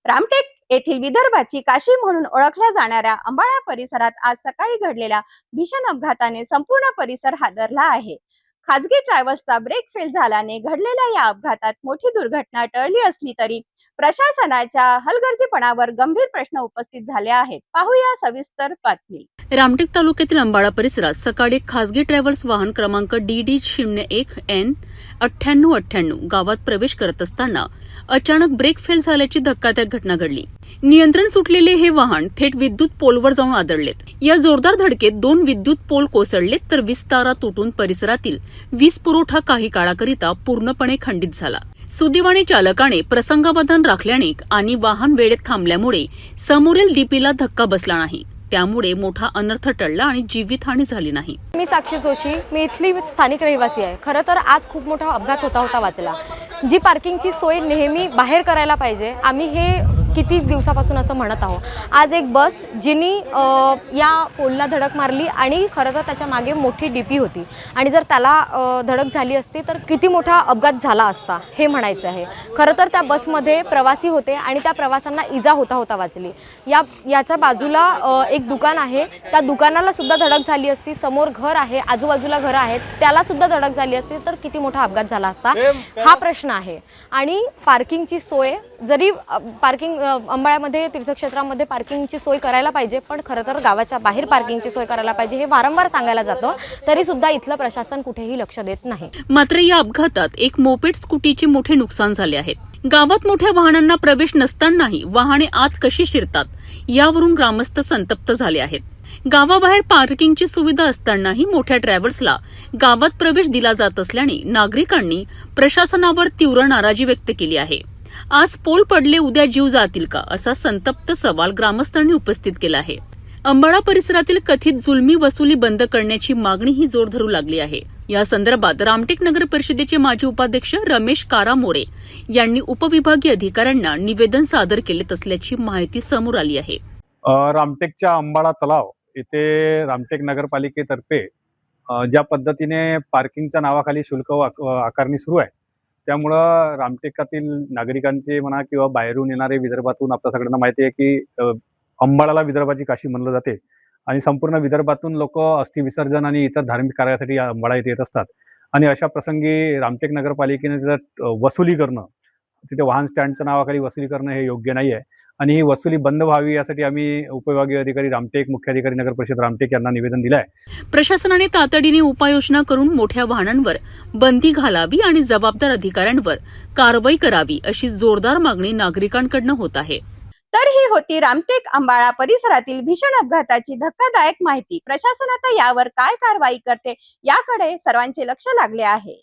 रामटेक येथील विदर्भाची काशी म्हणून ओळखल्या जाणाऱ्या अंबाळा परिसरात आज सकाळी घडलेल्या भीषण अपघाताने संपूर्ण परिसर हादरला आहे। खासगी ट्रॅव्हल्सचा ब्रेक फेल झाल्याने घडलेल्या या अपघातात मोठी दुर्घटना टळली असली तरी प्रशासनाच्या हलगर्जीपणावर गंभीर प्रश्न उपस्थित झाले आहेत। पाहूया सविस्तर बातमी। रामटेक तालुक्यातील अंबाळा परिसरात सकाळी खासगी ट्रॅव्हल्स वाहन क्रमांक DD01N 9898 गावात प्रवेश करत असताना अचानक ब्रेक फेल झाल्याची धक्कादायक घटना घडली। नियंत्रण सुटलेले हे वाहन थेट विद्युत पोलवर जाऊन आदळलेत। या जोरदार धडकेत 2 विद्युत पोल कोसळलेत तर वीज तारा तुटून परिसरातील वीज पुरवठा काही काळाकरिता पूर्णपणे खंडित झाला। सुदैवाने चालकाने प्रसंगावधान राखल्याने आणि वाहन वेळेत थांबल्यामुळे समोरील डीपीला धक्का बसला नाही। त्यामुळे मोठा अनर्थ टळला आणि जीवितहानी झाली नाही। मी साक्षी जोशी, मी इथली स्थानिक रहिवासी आहे। खरं तर आज खूप मोठा अपघात होता वाचला। जी पार्किंगची सोय नेहमी बाहेर करायला पाहिजे, आम्ही हे किती दिवसापासून असं म्हणत आहोत। आज एक बस जिनी या पोलला धडक मारली आणि खरं तर त्याच्या मागे मोठी डीपी होती आणि जर त्याला धडक झाली असती तर किती मोठा अपघात झाला असता हे म्हणायचं आहे। खरं तर त्या बसमध्ये प्रवासी होते आणि त्या प्रवाशांना इजा होता वाचली। याच्या बाजूला एक दुकान आहे, त्या दुकानाला सुद्धा धडक झाली असती। समोर घर आहे, आजूबाजूला घरं आहेत, त्याला सुद्धा धडक झाली असती तर किती मोठा अपघात झाला असता हा प्रश्न आहे। आणि पार्किंगची सोय, जरी पार्किंग अंबाळ्यामध्ये तीर्थक्षेत्रामध्ये पार्किंगची सोय करायला पाहिजे, पण खरं तर गावाच्या बाहेर पार्किंगची सोय करायला पाहिजे हे वारंवार सांगायला जातं, तरी सुद्धा इथलं प्रशासन कुठेही लक्ष देत नाही। मात्र या अपघातात एक मोपेड स्कूटीचे मोठे नुकसान झाले आहे। गावात मोठ्या वाहनांना प्रवेश नसतानाही वाहने आत कशी शिरतात यावरून ग्रामस्थ संतप्त झाले आहेत। गावाबाहेर पार्किंगची सुविधा असतानाही मोठ्या ट्रॅव्हल्सला गावात प्रवेश दिला जात असल्याने नागरिकांनी प्रशासनावर तीव्र नाराजी व्यक्त केली आहे। आज पोल पडले, उद्या जीव जातील का, असा संतप्त सवाल ग्रामस्थांनी उपस्थित केला आहे। अंबाळा परिसरातील कथित जुलमी वसुली बंद करण्याची मागणीही जोर धरू लागली आहे। या संदर्भात रामटेक नगर परिषदेचे माजी उपाध्यक्ष रमेश कारामोरे यांनी उपविभागीय अधिकाऱ्यांना निवेदन सादर केले असल्याची माहिती समोर आली आहे। रामटेकच्या अंबाळा तलाव येथे रामटेक नगरपालिकेतर्फे ज्या पद्धतीने पार्किंगच्या नावाखाली शुल्क आकारणी सुरू आहे, त्यामुळं रामटेकातील नागरिकांचे म्हणा किंवा बाहेरून येणारे, विदर्भातून आपल्या सगळ्यांना माहिती आहे की अंबाळाला विदर्भाची काशी म्हणलं जाते आणि संपूर्ण विदर्भातून लोक अस्थि विसर्जन आणि इतर धार्मिक कार्यासाठी अंबाळा येथे येत असतात। आणि अशा प्रसंगी रामटेक नगरपालिकेने जर वसुली करणं, तिथे वाहन स्टँडच्या नावाखाली वसुली करणं हे योग्य नाही आहे आणि ही वसुली बंद व्हावी यासाठी आम्ही उपविभागीय अधिकारी रामटेक, मुख्याधिकारी नगर परिषद रामटेक यांना निवेदन दिलं आहे। प्रशासनाने तातडीने उपाययोजना करून मोठ्या वाहनांवर बंदी घालावी आणि जबाबदार अधिकाऱ्यांवर कारवाई करावी अशी जोरदार मागणी नागरिकांकडून होत आहे। तर ही होती रामटेक अंबाळा परिसरातील भीषण अपघाताची धक्कादायक माहिती। प्रशासन आता यावर काय कारवाई करते याकडे सर्वांचे लक्ष लागले आहे।